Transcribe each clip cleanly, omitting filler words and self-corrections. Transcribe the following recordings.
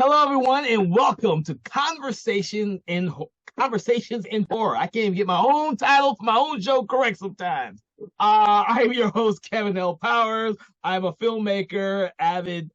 Hello, everyone, and welcome to Conversations in Horror. I can't even get my own title for my own show correct sometimes. I'm your host, Kevin L. Powers. I'm a filmmaker, avid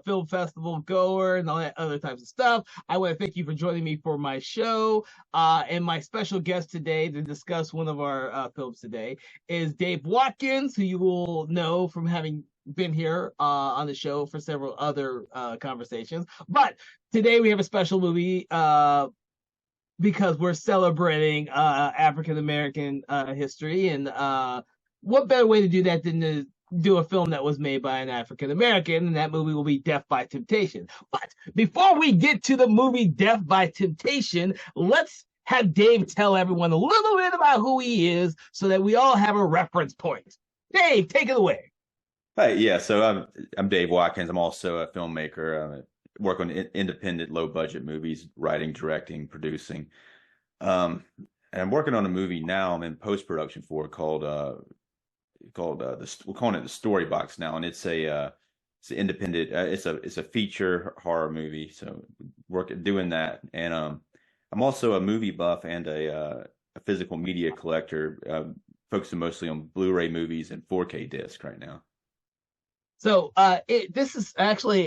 film festival goer, and all that other types of stuff. I want to thank you for joining me for my show. And my special guest today to discuss one of our films today is Dave Watkins, who you will know from having been here on the show for several other conversations. But today we have a special movie because we're celebrating African American history, and what better way to do that than to do a film that was made by an African American, and that movie will be Death by Temptation. But before we get to the movie Death by Temptation, let's have Dave tell everyone a little bit about who he is so that we all have a reference point. Dave, take it away. Hi, yeah. So I'm Dave Watkins. I'm also a filmmaker. I work on independent, low budget movies, writing, directing, producing. And I'm working on a movie now. I'm in post production for we're calling it the Story Box now, and it's an independent. It's a feature horror movie. So doing that, and I'm also a movie buff and a physical media collector, focusing mostly on Blu-ray movies and 4K disc right now. So this is actually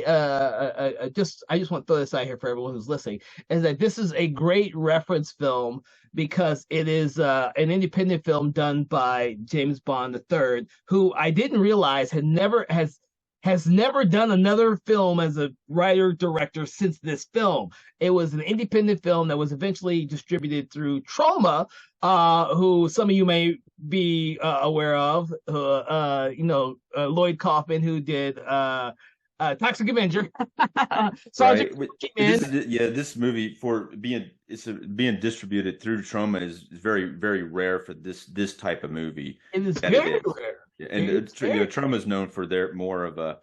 just I just want to throw this out here for everyone who's listening, is that this is a great reference film because it is an independent film done by James Bond III, who I didn't realize has never done another film as a writer director since this film. It was an independent film that was eventually distributed through Trauma, who some of you may be aware of. Lloyd Kaufman, who did Toxic Avenger. Right. Sergeant This movie being distributed through Trauma is very, very rare for this type of movie. It is very rare. Yeah, and Trauma is known for their more of a,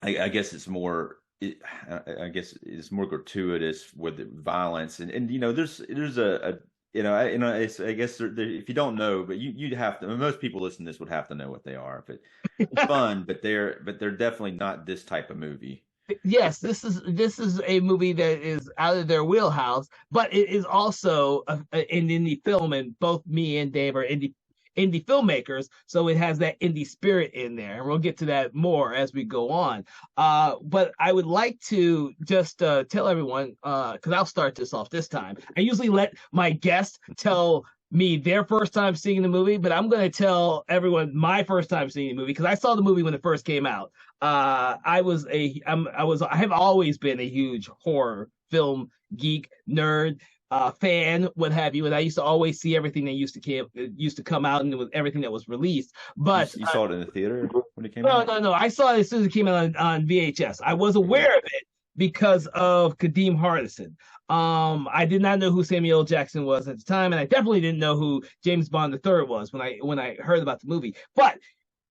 I guess it's more, I guess it's more gratuitous with the violence, and there's a I guess if you don't know, but you'd have to. Most people listening to this would have to know what they are. But it's fun, but they're definitely not this type of movie. Yes, this is a movie that is out of their wheelhouse, but it is also an indie film, and both me and Dave are indie filmmakers, so it has that indie spirit in there, and we'll get to that more as we go on. But I would like to just tell everyone, because I'll start this off this time. I usually let my guests tell me their first time seeing the movie, but I'm going to tell everyone my first time seeing the movie because I saw the movie when it first came out. I have always been a huge horror film geek nerd, fan, what have you, and I used to always see everything that used to come out, and it was everything that was released. But you saw it in the theater when it came no, out? no, no. I saw it as soon as it came out on VHS. I was aware of it because of Kadeem Hardison. I did not know who Samuel L. Jackson was at the time, and I definitely didn't know who James Bond III was when I heard about the movie. But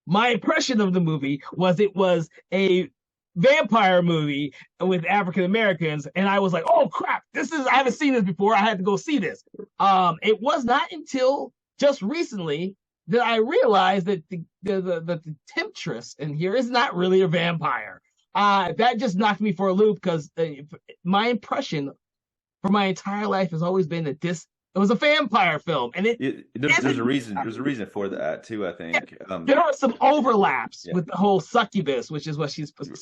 my impression of the movie was it was a vampire movie with African Americans, and I was like, "Oh crap! I haven't seen this before. I had to go see this." It was not until just recently that I realized that the temptress in here is not really a vampire. That just knocked me for a loop because my impression for my entire life has always been that it was a vampire film, and there's a reason. There's a reason for that too. I think there are some overlaps yeah. with the whole succubus, which is what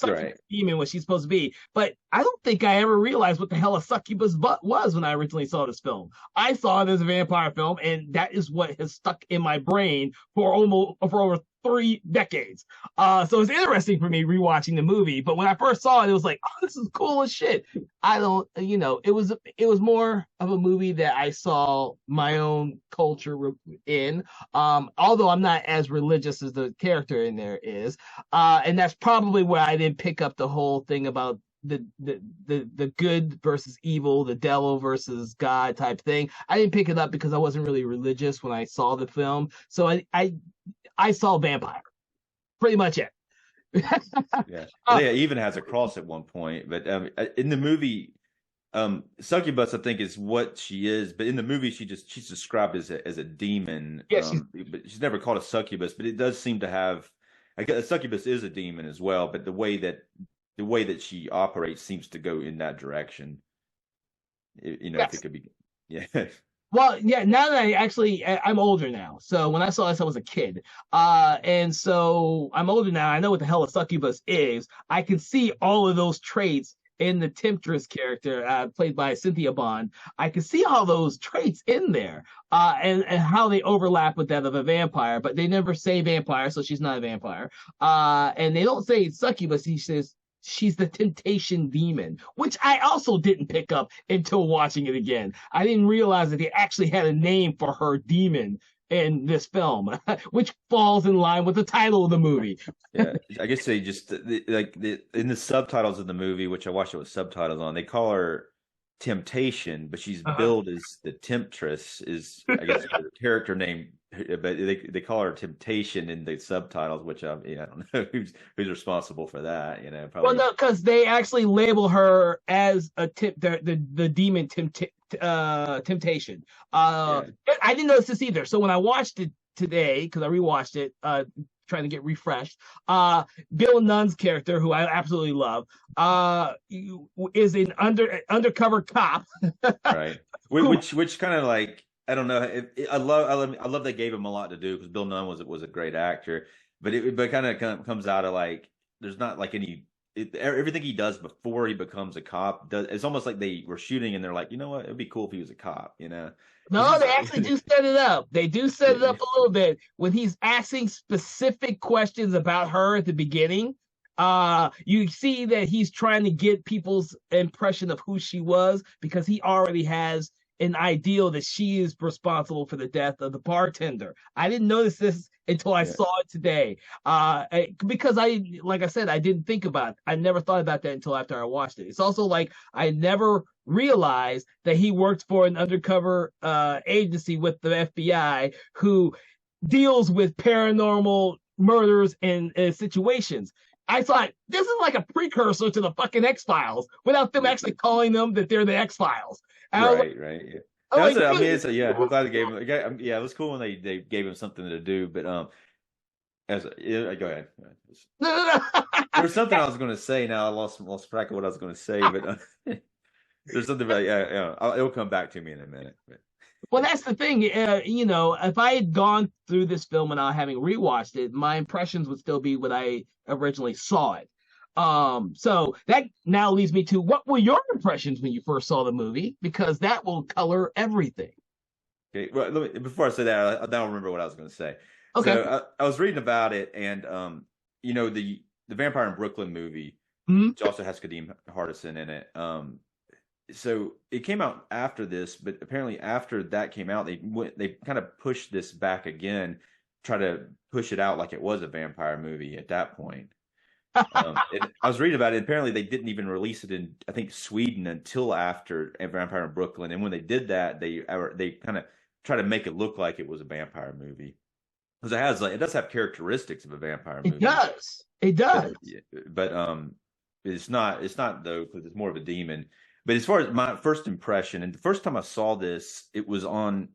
Right. demon, what she's supposed to be. But I don't think I ever realized what the hell a succubus was when I originally saw this film. I saw it as a vampire film, and that is what has stuck in my brain for over 3 decades. So it's interesting for me rewatching the movie. But when I first saw it, it was like, oh, this is cool as shit. I don't, it was more of a movie that I saw my own culture in. Although I'm not as religious as the character in there is, and that's probably where I didn't pick up the whole thing about the good versus evil, the devil versus God type thing. I didn't pick it up because I wasn't really religious when I saw the film. So I saw vampire. Pretty much it. Yeah. It even has a cross at one point, but in the movie, succubus I think is what she is, but in the movie she's described as a demon. Yeah, but she's never called a succubus, but it does seem to have. I guess a succubus is a demon as well, but the way that the way that she operates seems to go in that direction. If it Yes. could be, yeah, Well, yeah, now that I'm older now. So when I saw this, I was a kid. And so I'm older now. I know what the hell a succubus is. I can see all of those traits in the Temptress character, played by Cynthia Bond. I can see all those traits in there, and how they overlap with that of a vampire, but they never say vampire, so she's not a vampire. And they don't say succubus. He says she's the temptation demon, which I also didn't pick up until watching it again. I didn't realize that they actually had a name for her demon in this film, which falls in line with the title of the movie. yeah. I guess they just in the subtitles of the movie, which I watched it with subtitles on, they call her Temptation, but she's Uh-huh. billed as the Temptress, is I guess her character name, but they call her Temptation in the subtitles, which I don't know who's responsible for that. Well, Probably. no, because they actually label her as a the demon temptation. Yeah, I didn't notice this either. So when I watched it today, because I rewatched it, trying to get refreshed, Bill Nunn's character, who I absolutely love, is an undercover cop right. who. Which kind of like, I don't know. I love they gave him a lot to do because Bill Nunn was a great actor, but it kind of comes out of like there's not like everything he does before he becomes a cop it's almost like they were shooting and they're like, you know what, it'd be cool if he was a cop, because No, he's they actually do set it up. They do set it up a little bit when he's asking specific questions about her at the beginning. You see that he's trying to get people's impression of who she was because he already has an ideal that she is responsible for the death of the bartender. I didn't notice this until I yeah, saw it today. Because like I said, I didn't think about it. I never thought about that until after I watched it. It's also like I never realized that he worked for an undercover agency with the FBI who deals with paranormal murders and situations. I thought this is like a precursor to the fucking X Files without them yeah. actually calling them that they're the X Files. And Right, right. Yeah. I No, was like, I mean, really? yeah. I'm glad they gave him. Yeah, it was cool when they gave him something to do. But yeah, go ahead. No, no, There no. was something I was going to say. Now I lost track of what I was going to say. But there's something about yeah. It'll come back to me in a minute. But Well, that's the thing. If I had gone through this film without having rewatched it, my impressions would still be what I originally saw it. So that now leads me to what were your impressions when you first saw the movie? Because that will color everything. okay, well, before I say that, I don't remember what I was going to say. Okay. So I was reading about it, and the Vampire in Brooklyn movie, Mhm. which also has Kadeem Hardison in it. So it came out after this, but apparently after that came out, they kind of pushed this back again, try to push it out like it was a vampire movie at that point. I was reading about it. Apparently, they didn't even release it in, I think, Sweden until after A Vampire in Brooklyn. And when they did that, they kind of try to make it look like it was a vampire movie because it does have characteristics of a vampire It movie, does. It but does. it's not though because it's more of a demon. But as far as my first impression, and the first time I saw this, it was on,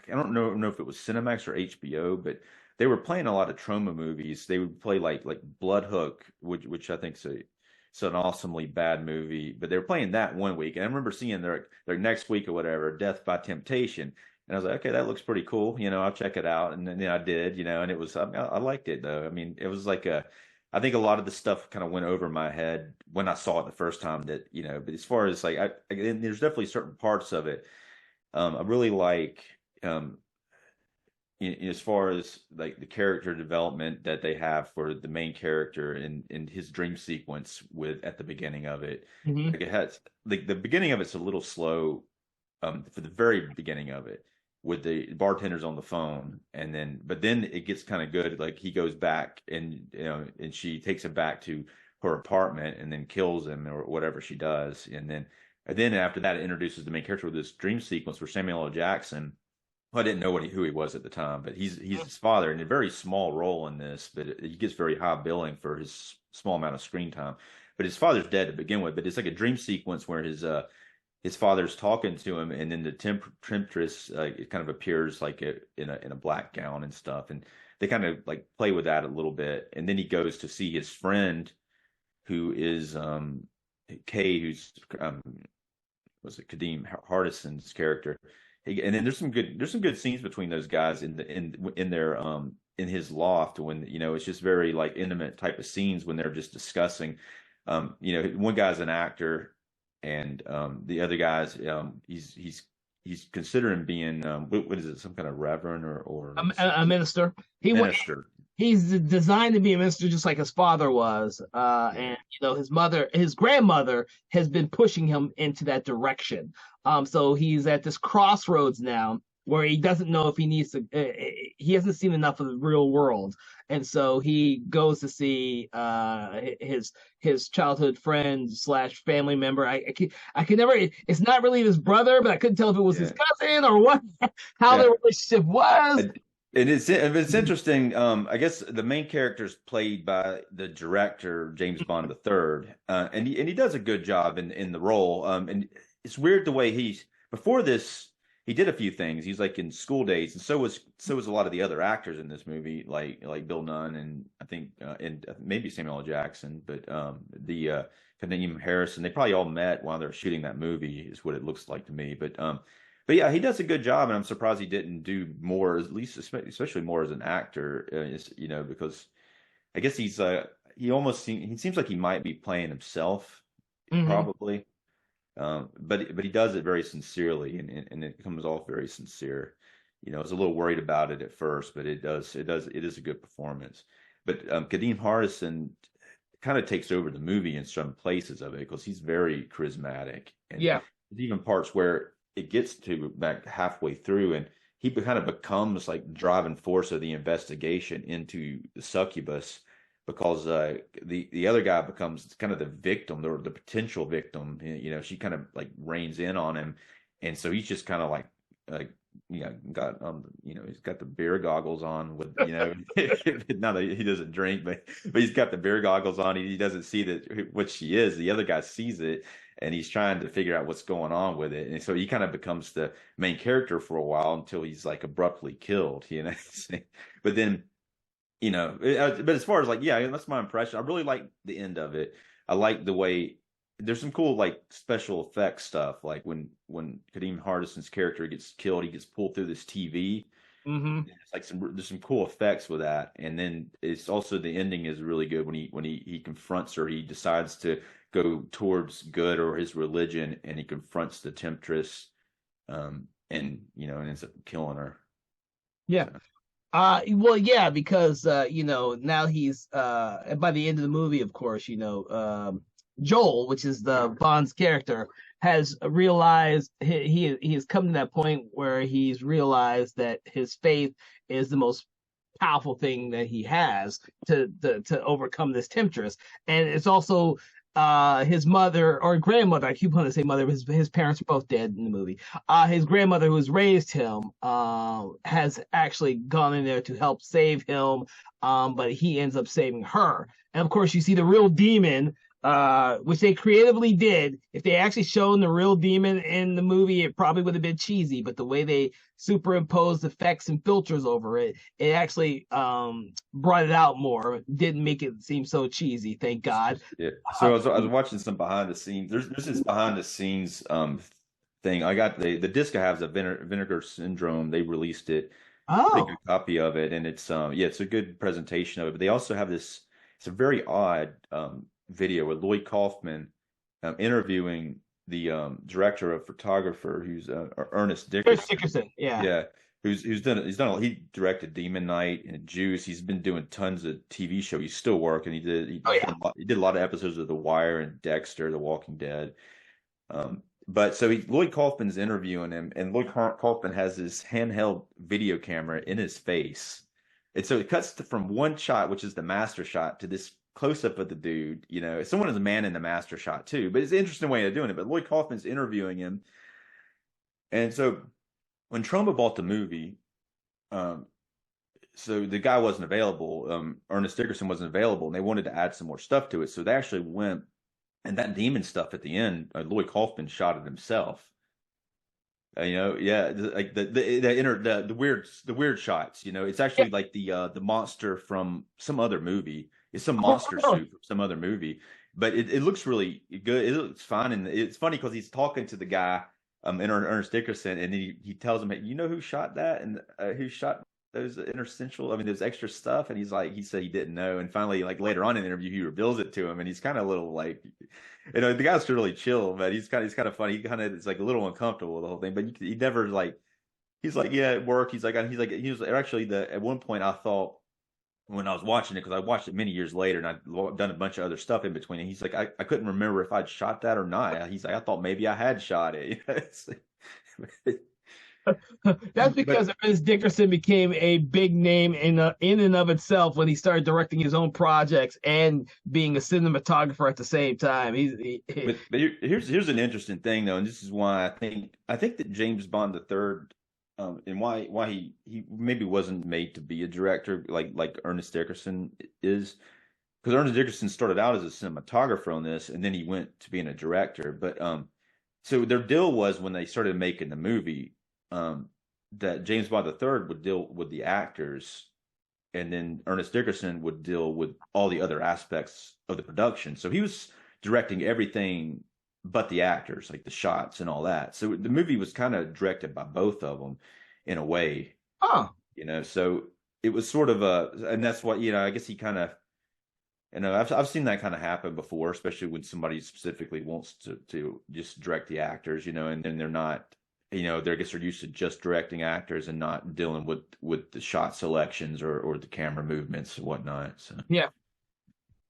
I don't know if it was Cinemax or HBO, but they were playing a lot of trauma movies. They would play like Blood Hook, which I think is it's an awesomely bad movie, but they were playing that one week, and I remember seeing their next week or whatever, Death by Temptation, and I was like, okay, that looks pretty cool, I'll check it out, and then I did, and it was I liked it though. I mean, it was like I think a lot of the stuff kind of went over my head when I saw it the first time that, but as far as like, and there's definitely certain parts of it. I really like, um, as far as like the character development that they have for the main character in his dream sequence with at the beginning of it. Mhm. Like it has like the beginning of it's a little slow, for the very beginning of it with the bartenders on the phone, and then it gets kind of good. Like he goes back and and she takes him back to her apartment and then kills him or whatever she does, and then after that it introduces the main character with this dream sequence where Samuel L. Jackson, I didn't know who he was at the time, but he's his father in a very small role in this, but he gets very high billing for his small amount of screen time. But his father's dead to begin with. But it's like a dream sequence where his father's talking to him, and then the temptress it kind of appears like in a black gown and stuff, and they kind of like play with that a little bit, and then he goes to see his friend who is Kay, who's was it Kadeem Hardison's character. And then there's some good scenes between those guys in their in his loft when it's just very like intimate type of scenes when they're just discussing. One guy's an actor, and the other guy's he's considering being what is it, some kind of reverend or A minister. minister. He's designed to be a minister just like his father was. And his grandmother has been pushing him into that direction. So he's at this crossroads now where he doesn't know if he needs to. He hasn't seen enough of the real world, and so he goes to see his childhood friend slash family member. I can never. It's not really his brother, but I couldn't tell if it was his cousin or what. How their relationship was. And it's interesting. I guess the main character is played by the director James Bond III, and he does a good job in the role. And it's weird the way before this he did a few things. He's like in School Days, and so was a lot of the other actors in this movie, like Bill Nunn and I think and maybe Samuel L. Jackson, but the Kadeem Harrison. They probably all met while they're shooting that movie, is what it looks like to me. But yeah, he does a good job, and I'm surprised he didn't do more, at least especially more as an actor. Because I guess he seems like he might be playing himself, probably. But he does it very sincerely, and it comes off very sincere. I was a little worried about it at first, but it is a good performance. But Kadeem Hardison kind of takes over the movie in some places of it because he's very charismatic, and there's even parts where it gets to back halfway through, and he kind of becomes like driving force of the investigation into the succubus, because the other guy becomes kind of the victim, or the potential victim. She kind of like reins in on him, and so he's just kind of like got he's got the beer goggles on with not that he doesn't drink, but he's got the beer goggles on. He doesn't see that what she is. The other guy sees it, and he's trying to figure out what's going on with it. And so he kind of becomes the main character for a while until he's like abruptly killed, But then, but as far as that's my impression. I really like the end of it. I like the way there's some cool like special effects stuff. Like when Kadeem Hardison's character gets killed, he gets pulled through this TV. It's like there's some cool effects with that. And then it's also the ending is really good when he confronts her. He decides to go towards good or his religion, and he confronts the temptress, and ends up killing her. Yeah. Well, yeah, because now he's by the end of the movie, of course, Joel, which is the Bond's character, has realized he has come to that point where he's realized that his faith is the most powerful thing that he has to overcome this temptress. And it's also his mother or grandmother, I keep wanting to say mother, his parents are both dead in the movie. His grandmother, who has raised him, has actually gone in there to help save him, but he ends up saving her. And of course, you see the real demon, which they creatively did. If they actually shown the real demon in the movie, it probably would have been cheesy, but the way they superimposed effects and filters over it, it actually brought it out more, didn't make it seem so cheesy, thank God. Yeah. So I was watching some behind the scenes. There's this behind the scenes thing. I got the disc I have is a Vinegar Syndrome. They released it. Oh, A copy of it, and it's it's a good presentation of it. But they also have this. It's a very odd video with Lloyd Kaufman interviewing the director of photographer, who's Ernest Dickerson. Yeah. He's done. He directed Demon Knight and Juice. He's been doing tons of TV shows. He's still working. He did a lot of episodes of The Wire and Dexter, The Walking Dead. But so Lloyd Kaufman's interviewing him, and Lloyd Kaufman has this handheld video camera in his face. And so it cuts from one shot, which is the master shot, to this close up of the dude. Someone is a man in the master shot too, but it's an interesting way of doing it. But Lloyd Kaufman's interviewing him. And so when Trumbo bought the movie, so the guy wasn't available. Ernest Dickerson wasn't available, and they wanted to add some more stuff to it. So they actually went, and that demon stuff at the end, Lloyd Kaufman shot it himself. Like the weird shots. It's actually like the monster from some other movie. It's some monster suit from some other movie, but it looks really good. It looks fun, and it's funny because he's talking to the guy, Ernest Dickerson, and he tells him, hey, you know who shot that and who shot those interstitial, I mean, those extra stuff, and he said he didn't know, and finally, like later on in the interview, he reveals it to him, and he's kind of a little like, the guy's really chill, but he's kind of funny. He kind of is like a little uncomfortable with the whole thing, but he never like, he's like, yeah, it worked. He was actually at one point I thought when I was watching it, because I watched it many years later and I'd done a bunch of other stuff in between. And he's like, I couldn't remember if I'd shot that or not. He's like, I thought maybe I had shot it. That's because But Ernest Dickerson became a big name in and of itself when he started directing his own projects and being a cinematographer at the same time. here's an interesting thing though, and this is why I think that James Bond the third, and why he maybe wasn't made to be a director like Ernest Dickerson is, because Ernest Dickerson started out as a cinematographer on this, and then he went to being a director. But so their deal was when they started making the movie, that James Bond the third would deal with the actors, and then Ernest Dickerson would deal with all the other aspects of the production. So he was directing everything but the actors, like the shots and all that. So the movie was kind of directed by both of them in a way, Oh, So it was sort of and that's what, I guess he kind of, I've seen that kind of happen before, especially when somebody specifically wants to just direct the actors, and then they're not, I guess they're used to just directing actors and not dealing with the shot selections or the camera movements and whatnot. So yeah.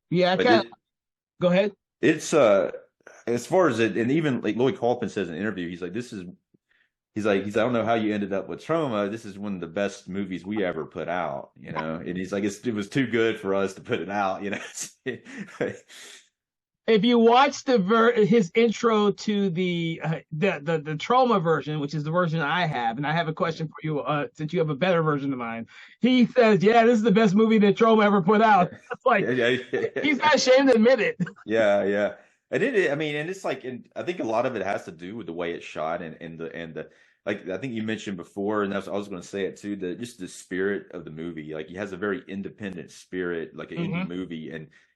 but Go ahead. it's as far as it, and even like Lloyd Kaufman says in an interview, he's like, I don't know how you ended up with Trauma. This is one of the best movies we ever put out, And he's like, it was too good for us to put it out, If you watch his intro to the Trauma version, which is the version I have, and I have a question for you, since you have a better version of mine, he says, "Yeah, this is the best movie that Trauma ever put out." It's like he's not ashamed to admit it. Yeah. And I mean, and it's like, and I think a lot of it has to do with the way it's shot and the like I think you mentioned before, and I was going to say it too, just the spirit of the movie. Like he has a very independent spirit, like an indie movie,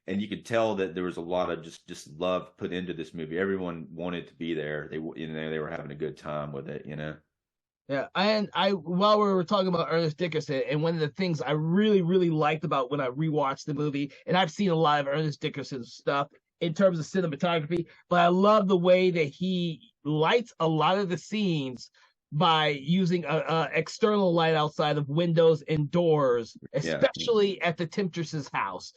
and you could tell that there was a lot of just love put into this movie. Everyone wanted to be there. They were having a good time with it, Yeah, and while we were talking about Ernest Dickerson, and one of the things I really, really liked about when I rewatched the movie, and I've seen a lot of Ernest Dickerson stuff in terms of cinematography, but I love the way that he lights a lot of the scenes by using a external light outside of windows and doors, especially at the Temptress's house.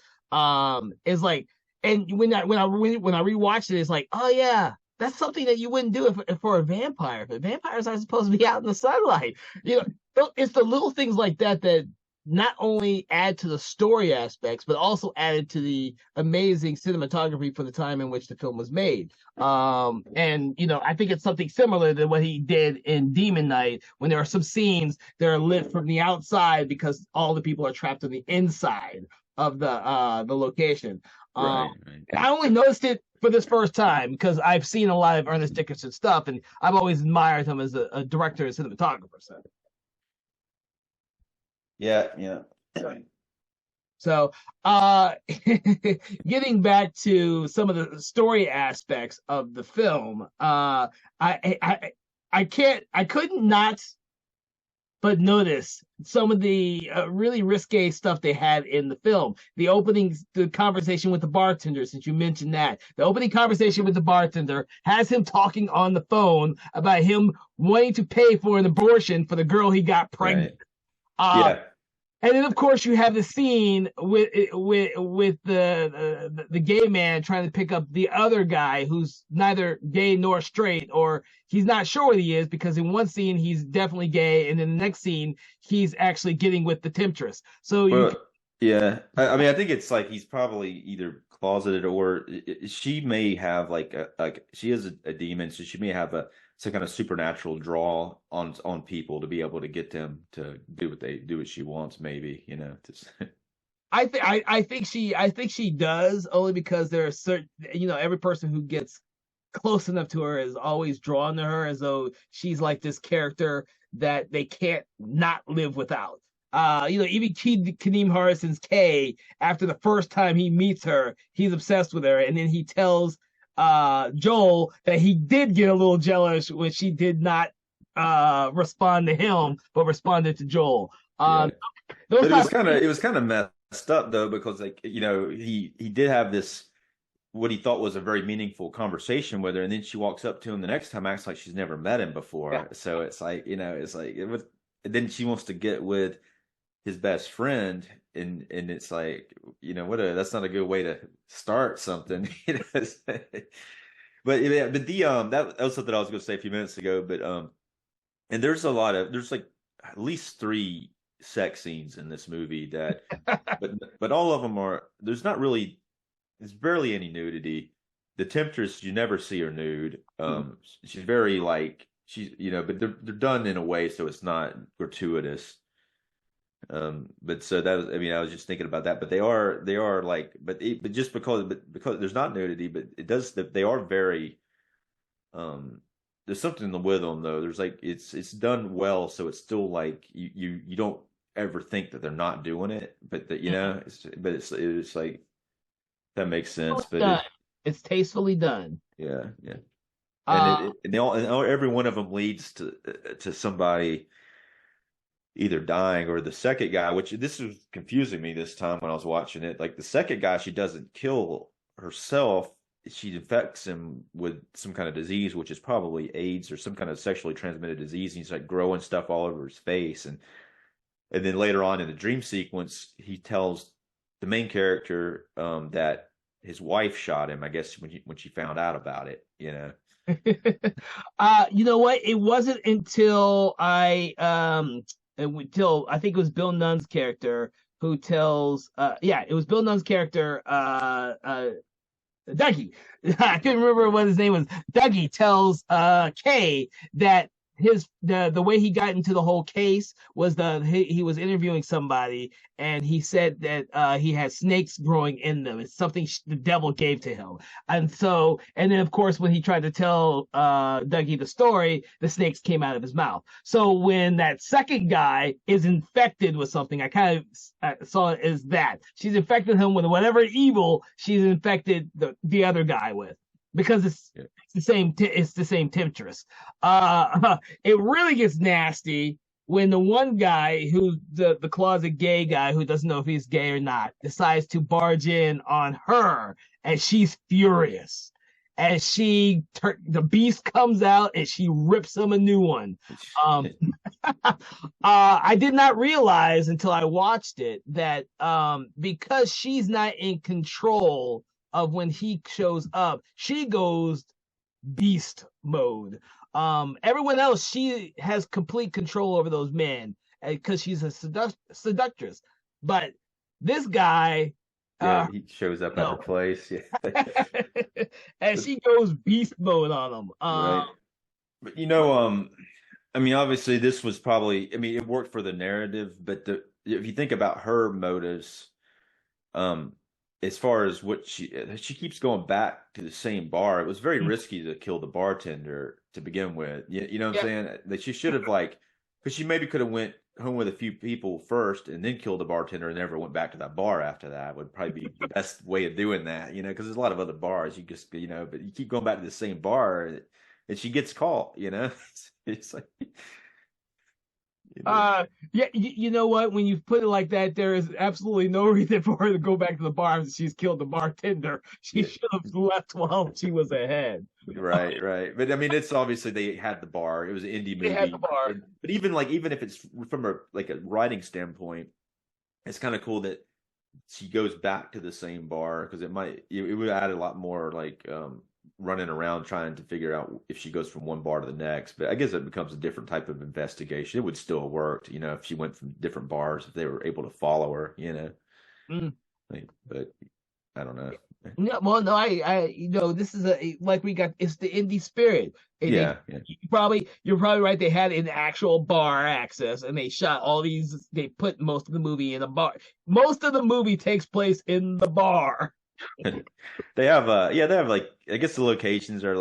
Is like, and when I rewatched it, it's like, oh yeah, that's something that you wouldn't do if for a vampire. But vampires are supposed to be out in the sunlight. It's the little things like that that not only add to the story aspects, but also added to the amazing cinematography for the time in which the film was made. And I think it's something similar to what he did in Demon Knight, when there are some scenes that are lit from the outside because all the people are trapped on the inside of the location. Right. I only noticed it for this first time because I've seen a lot of Ernest Dickerson stuff, and I've always admired him as a director and cinematographer. Yeah. So, getting back to some of the story aspects of the film, I couldn't not but notice some of the really risque stuff they had in the film. The conversation with the bartender, since you mentioned that. The opening conversation with the bartender has him talking on the phone about him wanting to pay for an abortion for the girl he got pregnant. Right. And then, of course, you have the scene with the gay man trying to pick up the other guy who's neither gay nor straight, or he's not sure what he is, because in one scene he's definitely gay, and in the next scene he's actually getting with the temptress. So yeah, I mean, I think it's like he's probably either closeted, or she may have she is a demon, so she may have some kind of supernatural draw on people to be able to get them to do what she wants, maybe, I think she does, only because there are certain, every person who gets close enough to her is always drawn to her, as though she's like this character that they can't not live without. even Kadeem Hardison's Kay, after the first time he meets her, he's obsessed with her, and then he tells Joel that he did get a little jealous when she did not respond to him, but responded to Joel. Yeah. Those But type of it was kind of messed up though, because like, he did have this what he thought was a very meaningful conversation with her, and then she walks up to him the next time, acts like she's never met him yeah. before. So it's like, it's like it was. And then she wants to get with his best friend, and it's like, that's not a good way to start something. But yeah, but that was something I was going to say a few minutes ago. But and there's like at least three sex scenes in this movie that, but all of them are there's not really there's barely any nudity. The Temptress, you never see her nude. She's very like but they're done in a way so it's not gratuitous. But so that was, I was just thinking about that. But they are like, but just because there's not nudity, but it does that they are very. There's something with them though. There's like it's done well, so it's still like you don't ever think that they're not doing it, but that it's like that makes sense. But it's tastefully done. yeah, yeah, Uh, and every one of them leads to somebody either dying or the second guy, which this was confusing me this time when I was watching it. Like the second guy, she doesn't kill herself. She infects him with some kind of disease, which is probably AIDS or some kind of sexually transmitted disease. And he's like growing stuff all over his face. And then later on in the dream sequence, he tells the main character that his wife shot him, I guess, when she found out about it, you know what? It wasn't until I think it was Bill Nunn's character who tells it was Bill Nunn's character Dougie. I couldn't remember what his name was. Dougie tells Kay that the way he got into the whole case was he was interviewing somebody, and he said that he had snakes growing in them. It's something the devil gave to him. And then of course when he tried to tell Dougie the story, the snakes came out of his mouth. So when that second guy is infected with something, I kind of saw it as that she's infected him with whatever evil she's infected the other guy with, because it's the same temptress. It really gets nasty when the one guy who's the closet gay guy who doesn't know if he's gay or not decides to barge in on her, and she's furious. And the beast comes out and she rips him a new one. I did not realize until I watched it that because she's not in control of when he shows up, she goes beast mode. Everyone else, she has complete control over those men because she's a seductress. But this guy, he shows up at her place, and she goes beast mode on him. Right. But obviously this was probably, it worked for the narrative, but if you think about her motives, as far as what she keeps going back to the same bar. It was very risky to kill the bartender to begin with. You know what I'm saying? That she should have because she maybe could have went home with a few people first and then killed the bartender and never went back to that bar after that. Would probably be the best way of doing that. Because there's a lot of other bars you just but you keep going back to the same bar and she gets caught. It's like. You know what? When you put it like that, there is absolutely no reason for her to go back to the bar if she's killed the bartender. She should have left while she was ahead. Right. But it's obviously they had the bar. It was an indie movie. They had the bar. But even if it's from a writing standpoint, it's kind of cool that she goes back to the same bar because it would add a lot more running around trying to figure out if she goes from one bar to the next. But I guess it becomes a different type of investigation. It would still have worked, if she went from different bars, if they were able to follow her, But I don't know. No, well, no, this is it's the indie spirit. Yeah. You're probably right. They had an actual bar access, and they shot all these. They put most of the movie in a bar. Most of the movie takes place in the bar. They have I guess the locations are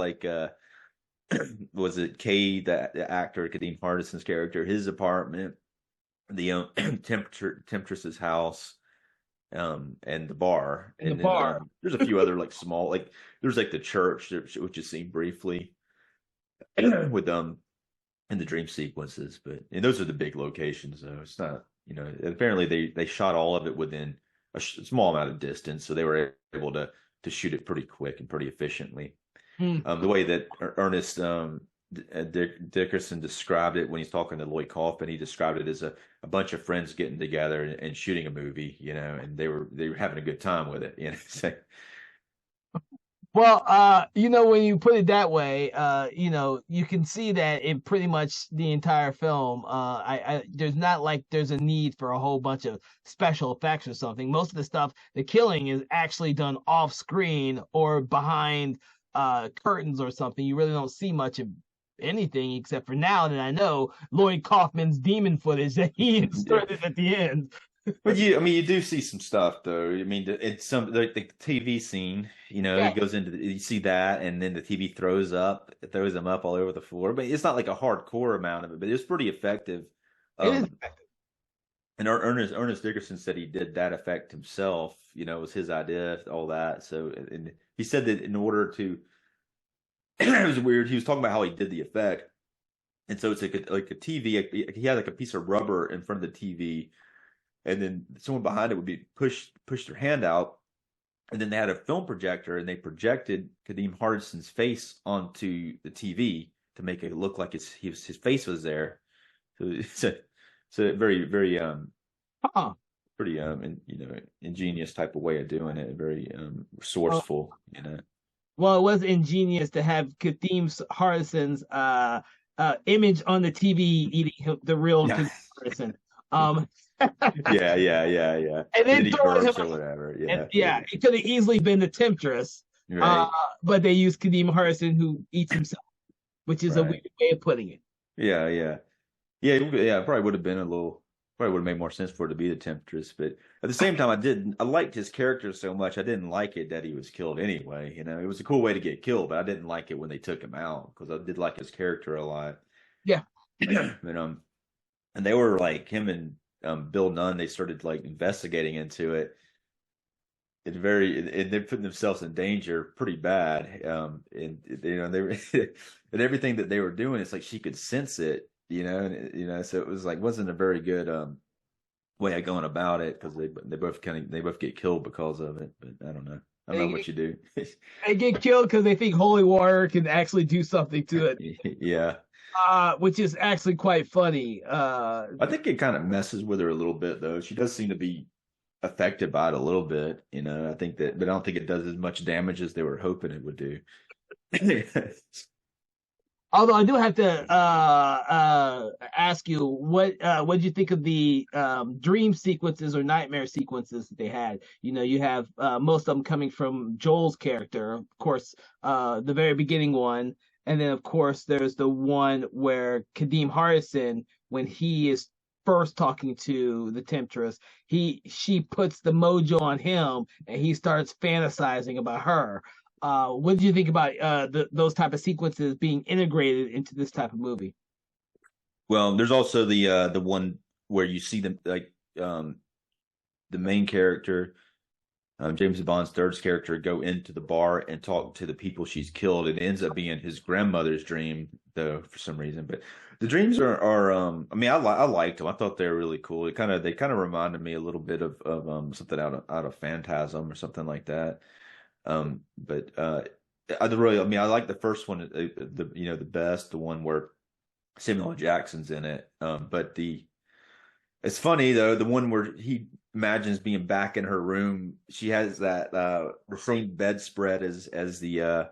was it Kay, the actor, Kadeem Hardison's character, his apartment, the temptress's house, and the bar, in the and then bar. there's a few other like small, like there's like the church, which is seen briefly with in the dream sequences, but and those are the big locations though. It's not, apparently they shot all of it within a small amount of distance, so they were able to shoot it pretty quick and pretty efficiently. Hmm. The way that Ernest Dickerson described it when he's talking to Lloyd Kaufman, he described it as a bunch of friends getting together and shooting a movie, and they were having a good time with it, So, Well, when you put it that way, you can see that in pretty much the entire film. There's not like there's a need for a whole bunch of special effects or something. Most of the stuff, the killing is actually done off screen or behind curtains or something. You really don't see much of anything except for now that I know Lloyd Kaufman's demon footage that he yeah. inserted at the end. But you do see some stuff though. I mean, it's some the TV scene. He Yeah, goes you see that, and then the TV throws him up all over the floor. But it's not like a hardcore amount of it, but it's pretty effective. it is. Um, and Ernest Dickerson said he did that effect himself. It was his idea, all that. So, and he said that in order to, it was weird. He was talking about how he did the effect, and so it's like a TV. He had like a piece of rubber in front of the TV, and then someone behind it would be push their hand out, and then they had a film projector, and they projected Kadeem Hardison's face onto the TV to make it look like his face was there. So it's a very very Huh. pretty ingenious type of way of doing it. Very resourceful. Well, it was ingenious to have Kadeem Hardison's image on the TV eating the real Yeah. Kadeem Hardison. Um, Yeah. and And then then he throwing him burps or whatever. and Yeah. yeah, it could have easily been the Temptress. Uh, Right. but they used Kadeem Hardison who eats himself, which is a Right. weird way of putting it. Yeah. Yeah. It probably would have been probably would have made more sense for it to be the Temptress. But at the same time, I liked his character so much. I didn't like it that he was killed anyway. It was a cool way to get killed, but I didn't like it when they took him out because I did like his character a lot. Yeah. But and they were like him and Bill Nunn. They started like investigating into it. And they're putting themselves in danger pretty bad. And they were and everything that they were doing, it's like she could sense it. So it was like wasn't a very good way of going about it because they both get killed because of it. But I don't know. I don't know They, what you do. they get killed because they think holy water can actually do something to it, Yeah. which is actually quite funny. I think it kind of messes with her a little bit though. She does seem to be affected by it a little bit. I think that, but I don't think it does as much damage as they were hoping it would do. Although I do have to ask you what did you think of the dream sequences or nightmare sequences that they had? You have most of them coming from Joel's character, of course, the very beginning one, and then of course there's the one where Kadeem Hardison, when he is first talking to the Temptress, she puts the mojo on him and he starts fantasizing about her. What do you think about those type of sequences being integrated into this type of movie? Well, there's also the one where you see them like the main character, James Bond's third character, go into the bar and talk to the people she's killed. It ends up being his grandmother's dream, though, for some reason. But the dreams are I mean, I liked them. I thought they were really cool. They kind of reminded me a little bit of something out of Phantasm or something like that. But I mean, I like the first one, the best, the one where Samuel L. Jackson's in it. But it's funny though, the one where he imagines being back in her room, she has that the same bedspread as the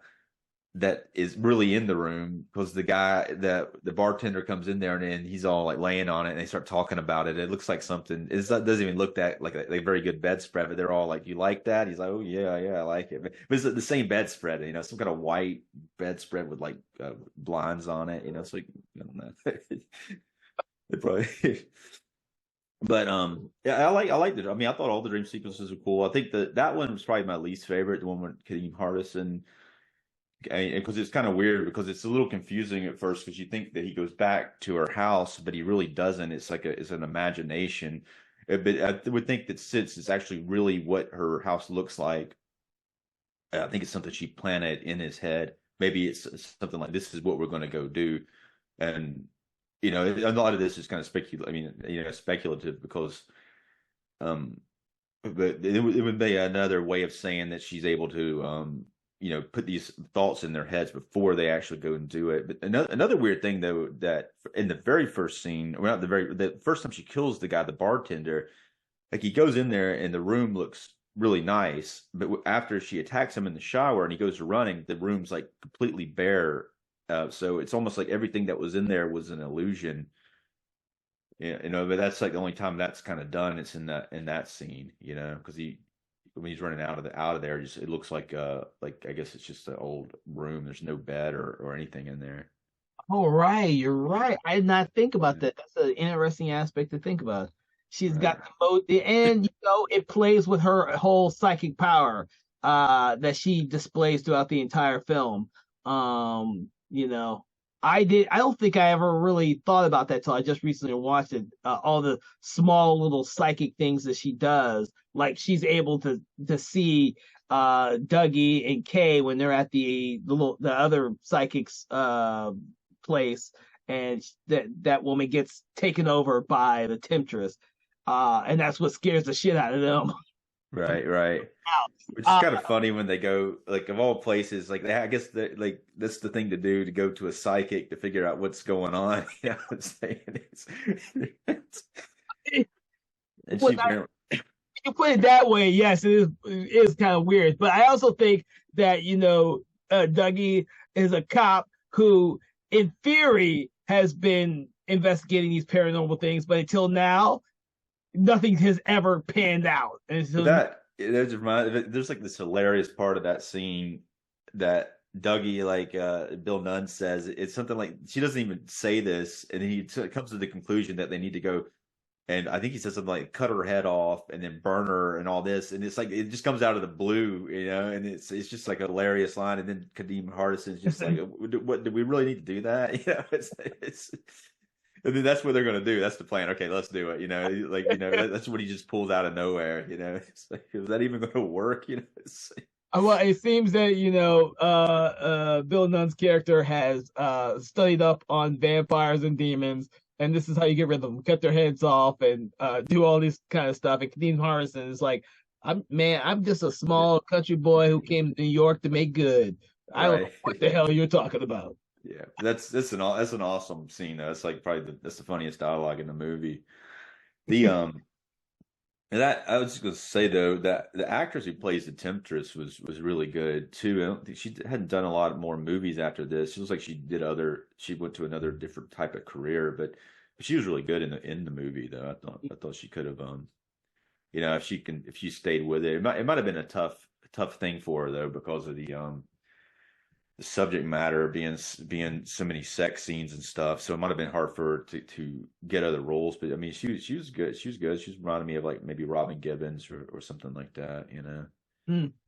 that is really in the room because the bartender comes in there and he's all like laying on it and they start talking about it. It looks like something. It doesn't even look that like a very good bedspread, but they're all like, "You like that?" He's like, "Oh yeah, I like it." But it's the same bedspread, some kind of white bedspread with like blinds on it. It's like I don't know. They probably. But yeah, I liked it. I mean, I thought all the dream sequences were cool. I think that one was probably my least favorite, the one with Kadeem Hardison because it's kind of weird because it's a little confusing at first because you think that he goes back to her house, but he really doesn't. It's like it's an imagination. But I would think that since it's actually really what her house looks like, I think it's something she planted in his head. Maybe it's something like this is what we're going to go do, and a lot of this is kind of speculative. I mean, speculative because, um, but it would be another way of saying that she's able to, put these thoughts in their heads before they actually go and do it. But another weird thing though, that in the very first scene, well, not the first time she kills the guy, the bartender, like he goes in there and the room looks really nice, but after she attacks him in the shower and he goes to running, the room's like completely bare. So it's almost like everything that was in there was an illusion. Yeah, but that's like the only time that's kind of done. It's in that scene, because when he's running out of there, just it looks like I guess it's just an old room. There's no bed or anything in there. Oh, right, you're right. I did not think about Yeah, that. That's an interesting aspect to think about. She's got right. the most, and it plays with her whole psychic power that she displays throughout the entire film. I don't think I ever really thought about that till I just recently watched it. All the small little psychic things that she does, like she's able to see Dougie and Kay when they're at the other psychics place, and that woman gets taken over by the temptress, and that's what scares the shit out of them. Right, right. Which is uh, kind of funny when they go, like, of all places, like I guess that like that's the thing to do, to go to a psychic to figure out what's going on. I'm saying and she when you put it that way, yes, it is kind of weird. But I also think that Dougie is a cop who, in theory, has been investigating these paranormal things, but until now, nothing has ever panned out. And so, there's like this hilarious part of that scene that Dougie, like Bill Nunn says, it's something like she doesn't even say this, and he comes to the conclusion that they need to go, and I think he says something like cut her head off and then burn her and all this, and it's like it just comes out of the blue, and it's just like a hilarious line, and then Kadeem Hardison's just like, what do we really need to do that? It's and then that's what they're gonna do. That's the plan. Okay, let's do it. That's what he just pulls out of nowhere. It's like, is that even gonna work? well, it seems that Bill Nunn's character has studied up on vampires and demons, and this is how you get rid of them: cut their heads off and do all this kind of stuff. And Kadeem Hardison is like, I'm just a small country boy who came to New York to make good. I don't know Right. what the hell you're talking about. Yeah, that's an awesome scene though. It's like probably that's the funniest dialogue in the movie. The and that I was just gonna say though that the actress who plays the Temptress was really good too. I don't think she hadn't done a lot more movies after this. It looks like she went to another different type of career, but she was really good in the movie though. I thought she could have if she stayed with it. It might have been a tough thing for her though because of the subject matter being so many sex scenes and stuff. So it might have been hard for her to get other roles. But I mean, she was good. She was good. She was reminding me of like maybe Robin Gibbons or something like that.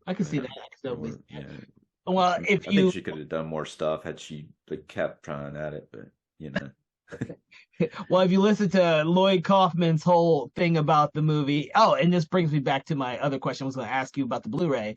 I can see Yeah. that. So, Yeah. well, if I think you she could have done more stuff had she like kept trying at it. But you know, well, if you listen to Lloyd Kaufman's whole thing about the movie, oh, and this brings me back to my other question I was going to ask you about the Blu-ray.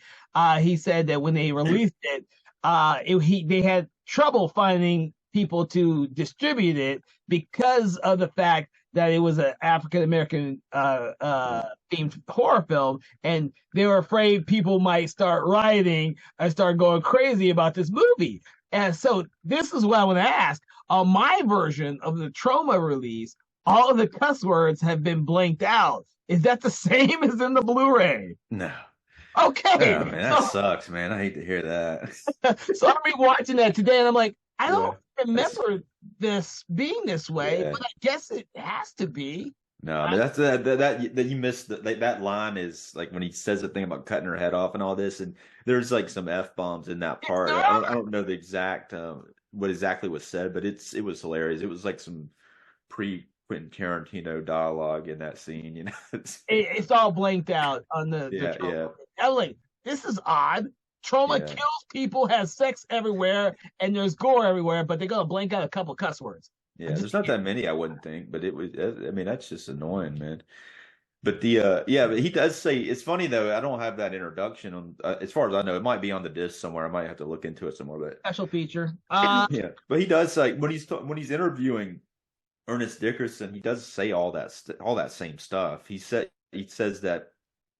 He said that when they released it, they had trouble finding people to distribute it because of the fact that it was an African American themed horror film, and they were afraid people might start rioting and start going crazy about this movie. And so this is what I want to ask. On my version of the Trauma release, all of the cuss words have been blanked out. Is that the same as in the Blu-ray? no. Okay. Oh man, that sucks, man. I hate to hear that. So I'm rewatching that today, and I'm like, I Yeah, don't that's remember this being this way, yeah. but I guess it has to be. No, but I, that you missed that line is like when he says the thing about cutting her head off and all this, and there's like some F bombs in that part. I don't know the exact what exactly was said, but it was hilarious. It was like some pre Quentin Tarantino dialogue in that scene. it's all blanked out on the Yeah, Trauma. yeah. I'm like, this is odd. Trauma Yeah. kills people, has sex everywhere, and there's gore everywhere, but they're gonna blank out a couple cuss words. I Yeah, just there's not that many, I wouldn't think, but it was. I mean, that's just annoying, man. But the yeah, but he does say it's funny though. I don't have that introduction on, as far as I know. It might be on the disc somewhere. I might have to look into it some more. But special feature. yeah, but he does like when he's interviewing Ernest Dickerson, he does say all that same stuff. He says that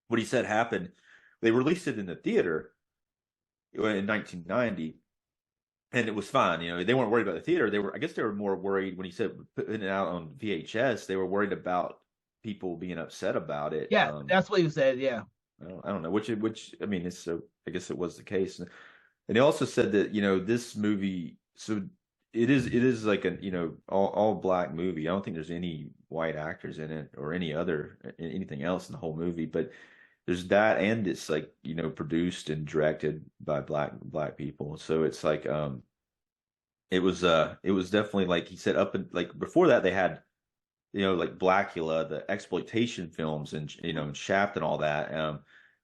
what he said happened. They released it in the theater in 1990, and it was fine. You know, they weren't worried about the theater. I guess they were more worried when he said putting it out on VHS. They were worried about people being upset about it. Yeah, that's what he said. Yeah. I don't know which I mean, it's so I guess it was the case. And he also said that, you know, this movie, so it is like a, you know, all black movie. I don't think there's any white actors in it or anything else in the whole movie, but there's that, and it's like, you know, produced and directed by black people. So it's like it was definitely, like he said, up and like before that they had, you know, like Blackula, the exploitation films, and, you know, and Shaft and all that.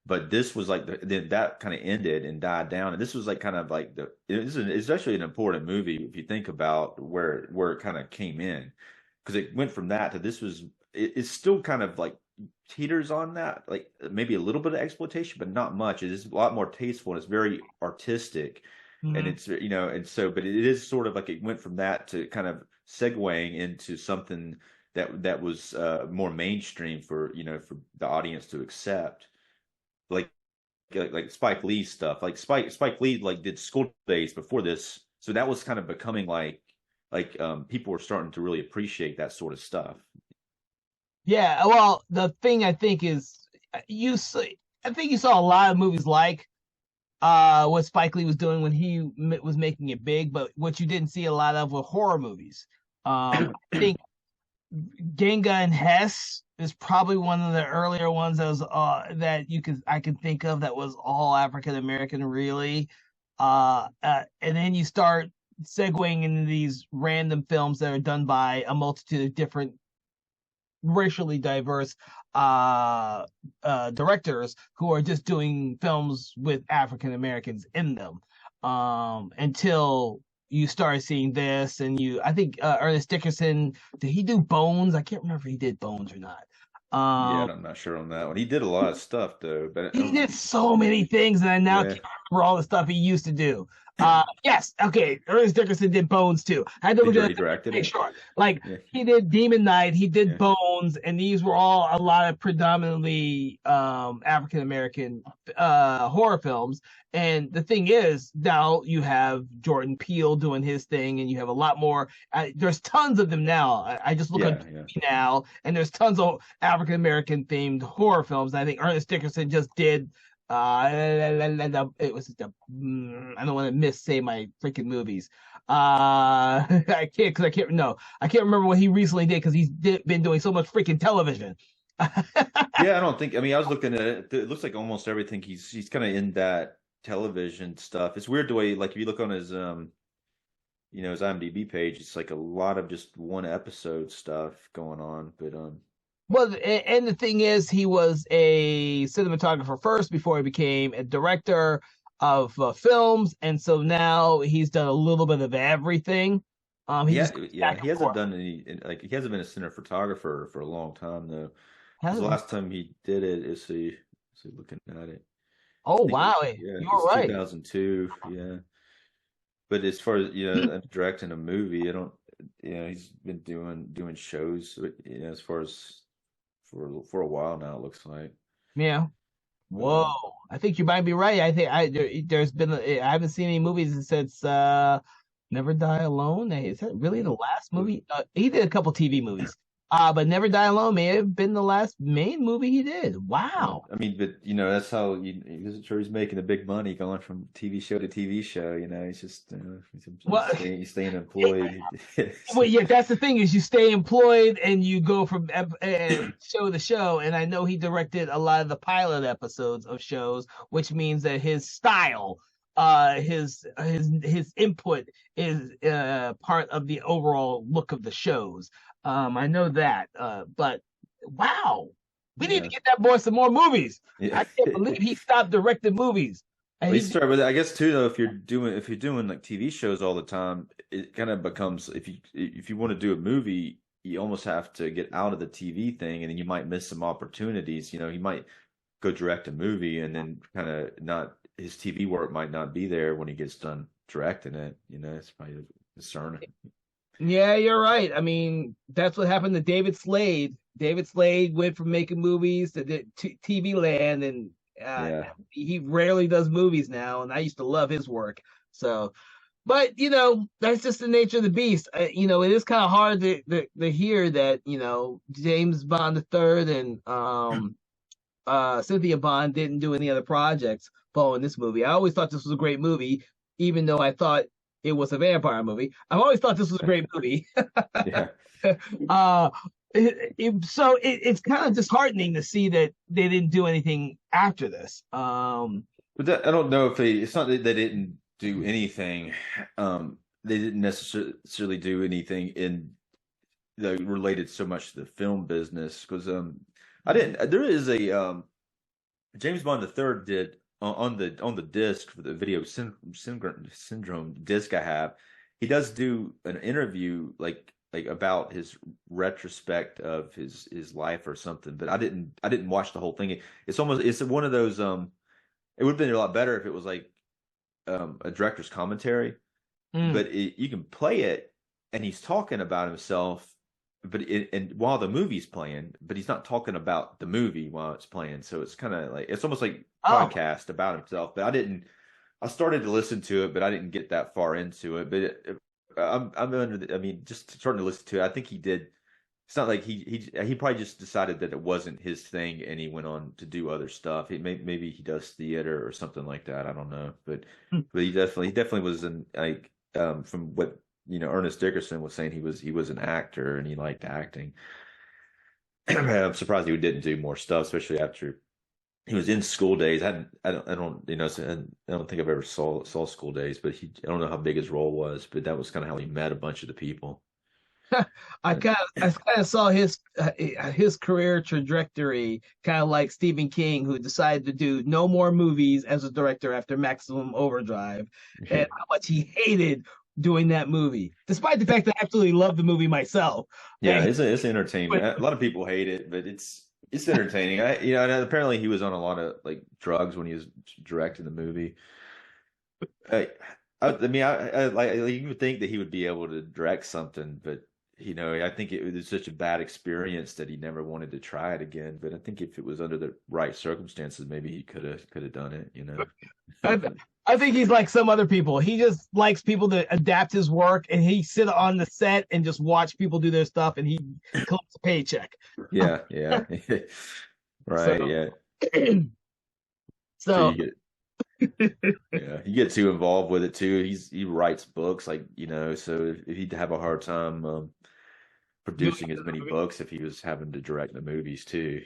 But this was like that kind of ended and died down, and this was like kind of like it's actually an important movie if you think about where it kind of came in, because it went from that to this was it's still kind of like teeters on that, like maybe a little bit of exploitation, but not much. It is a lot more tasteful and it's very artistic, and it's, you know, and so, but it is sort of like it went from that to kind of segueing into something that was more mainstream for, you know, for the audience to accept, like Spike Lee stuff. Like Spike Lee like did School Days before this, so that was kind of becoming people were starting to really appreciate that sort of stuff. Yeah, well, the thing I think is I think you saw a lot of movies like what Spike Lee was doing when he was making it big, but what you didn't see a lot of were horror movies. I think Genga and Hess is probably one of the earlier ones that was that I could think of that was all African American, really. And then you start segueing into these random films that are done by a multitude of different racially diverse directors who are just doing films with African Americans in them, until you start seeing this. And I think Ernest Dickerson, did he do Bones? I can't remember if he did Bones or not. Yeah, I'm not sure on that one. He did a lot of stuff though, but He did so many things, and I now yeah. can't remember all the stuff he used to do. Yes, okay. Ernest Dickerson did Bones too. I had to look at He directed make it. sure. Like, Yeah. he did Demon Knight, he did Yeah. Bones, and these were all a lot of predominantly African American horror films. And the thing is, now you have Jordan Peele doing his thing, and you have a lot more. There's tons of them now. I just look Yeah, at yeah. now, and there's tons of African American themed horror films. And I think Ernest Dickerson just did it was the I don't want to miss say my freaking movies. I can't because I can't remember what he recently did because been doing so much freaking television. Yeah, I don't think. I mean, I was looking at it. It looks like almost everything he's kind of in that television stuff. It's weird the way, like, if you look on his you know, his IMDb page, it's like a lot of just one episode stuff going on. But Well, and the thing is, he was a cinematographer first before he became a director of films, and so now he's done a little bit of everything. He yeah, just goes yeah, back he and hasn't forth. done any, like, he hasn't been a cine photographer for a long time though. Because the Hasn't- last time he did it, is he looking at it? I Oh think it wow, was, yeah, you it was were right. 2002. Yeah. But as far as, you know, directing a movie, I don't. You know, he's been doing shows, you know, as far as for a while now. It looks like, Yeah. but Whoa, I think you might be right. I think there's been I haven't seen any movies since Never Die Alone. Is that really the last movie? He did a couple TV movies. But Never Die Alone may have been the last main movie he did. yeah, Wow. I mean, but you know, that's how I'm sure he's making a big money going from TV show to TV show. You know, he's just Well, he's staying employed. well, yeah, that's the thing is you stay employed and you go from show to show. And I know he directed a lot of the pilot episodes of shows, which means that his style, his input is part of the overall look of the shows. I know that. But wow, we need to Yeah, get that boy some more movies. yeah. I can't believe he stopped directing movies. At And least he, start with it. I guess too, though, if you're doing like TV shows all the time, it kind of becomes if you want to do a movie, you almost have to get out of the TV thing, and then you might miss some opportunities. You know, he might go direct a movie, and then kind of not his TV work might not be there when he gets done directing it. You know, it's probably concerning. yeah, you're right. I mean, that's what happened to David Slade. David Slade went from making movies to TV land, and Yeah. he rarely does movies now. And I used to love his work. So, but that's just the nature of the beast. It is kind of hard to hear that James Bond the third and Cynthia Bond didn't do any other projects following this movie. I always thought this was a great movie, even though I thought it was a vampire movie. I've always thought this was a great movie. Yeah. uh, it's kind of disheartening to see that they didn't do anything after this. But I don't know if it's not that they didn't do anything. They didn't necessarily do anything in related so much to the film business because I didn't. There is a James Bond the third did on the disc for the video syndrome disc I have. He does do an interview like about his retrospect of his life or something, but I didn't watch the whole thing. It's one of those it would have been a lot better if it was like a director's commentary, mm, but you can play it and he's talking about himself, but and while the movie's playing, but he's not talking about the movie while it's playing. So it's kind of like it's almost like oh, podcast about himself. But I started to listen to it, but I didn't get that far into it. But I'm under I mean, just starting to listen to it. I think he did. It's not like he probably just decided that it wasn't his thing, and he went on to do other stuff. Maybe he does theater or something like that. I don't know, but he definitely was in like from what Ernest Dickerson was saying he was an actor and he liked acting. I'm surprised he didn't do more stuff, especially after he was in School Days. I don't I don't think I've ever saw School Days, but I don't know how big his role was, but that was kind of how he met a bunch of the people. I kind of saw his career trajectory kind of like Stephen King, who decided to do no more movies as a director after Maximum Overdrive, and how much he hated doing that movie, despite the fact that I absolutely love the movie myself. Yeah, it's entertaining. But A lot of people hate it, but it's entertaining. And apparently he was on a lot of like drugs when he was directing the movie. I, I mean, you would think that he would be able to direct something, but I think it was such a bad experience that he never wanted to try it again. But I think if it was under the right circumstances, maybe he could have done it. I, I think he's like some other people. He just likes people to adapt his work, and he sit on the set and just watch people do their stuff, and he collects a paycheck. Yeah, yeah, right, So, yeah. So so you yeah, you get too involved with it too. He writes books like so if he'd have a hard time doing producing as many it. books if he was having to direct the movies too.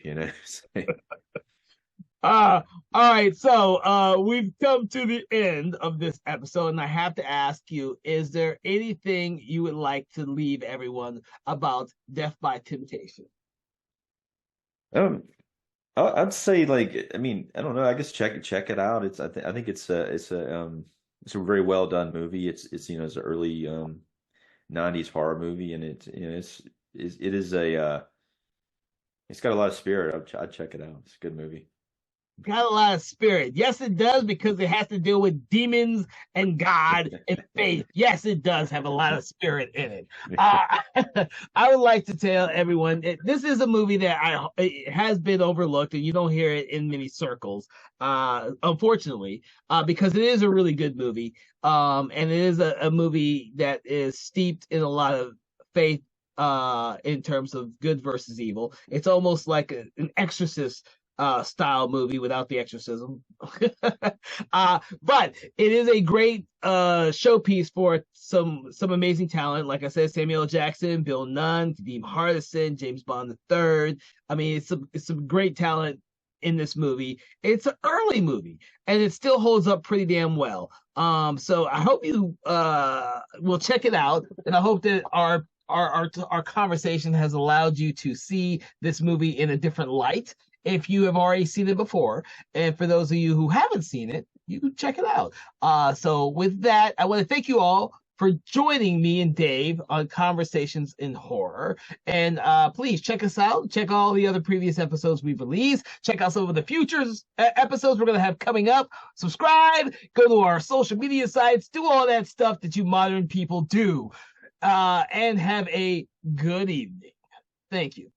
All right. So we've come to the end of this episode, and I have to ask you, is there anything you would like to leave everyone about Death by Temptation? Um, I'd say like I mean I don't know. I guess check it out. I think it's a very well done movie. It's an early 90s horror movie, and it is it's got a lot of spirit. I'd check it out. It's a good movie. Got a lot of spirit. Yes, it does, because it has to deal with demons and God and faith. Yes, it does have a lot of spirit in it. Uh, I would like to tell everyone this is a movie that it has been overlooked, and you don't hear it in many circles, unfortunately, because it is a really good movie, and it is a movie that is steeped in a lot of faith, in terms of good versus evil. It's almost like an exorcist style movie without the exorcism. But it is a great showpiece for some amazing talent. Like I said, Samuel L. Jackson, Bill Nunn, Dean Hardison, James Bond the third. I mean, it's some great talent in this movie. It's an early movie, and it still holds up pretty damn well. So I hope you will check it out, and I hope that our conversation has allowed you to see this movie in a different light if you have already seen it before. And for those of you who haven't seen it, you check it out. So with that, I want to thank you all for joining me and Dave on Conversations in Horror. And please check us out. Check all the other previous episodes we've released. Check out some of the future episodes we're going to have coming up. Subscribe, go to our social media sites, do all that stuff that you modern people do. And have a good evening. Thank you.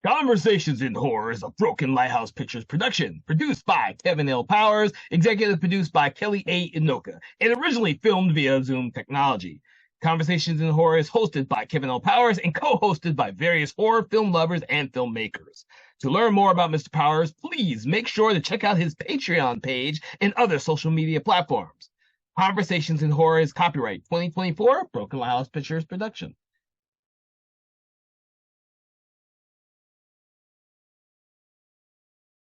Conversations in Horror is a Broken Lighthouse Pictures production, produced by Kevin L. Powers, executive produced by Kelly A. Inoka, and originally filmed via Zoom technology. Conversations in Horror is hosted by Kevin L. Powers and co-hosted by various horror film lovers and filmmakers. To learn more about Mr. Powers, please make sure to check out his Patreon page and other social media platforms. Conversations in Horror is copyright 2024 Broken Lighthouse Pictures production.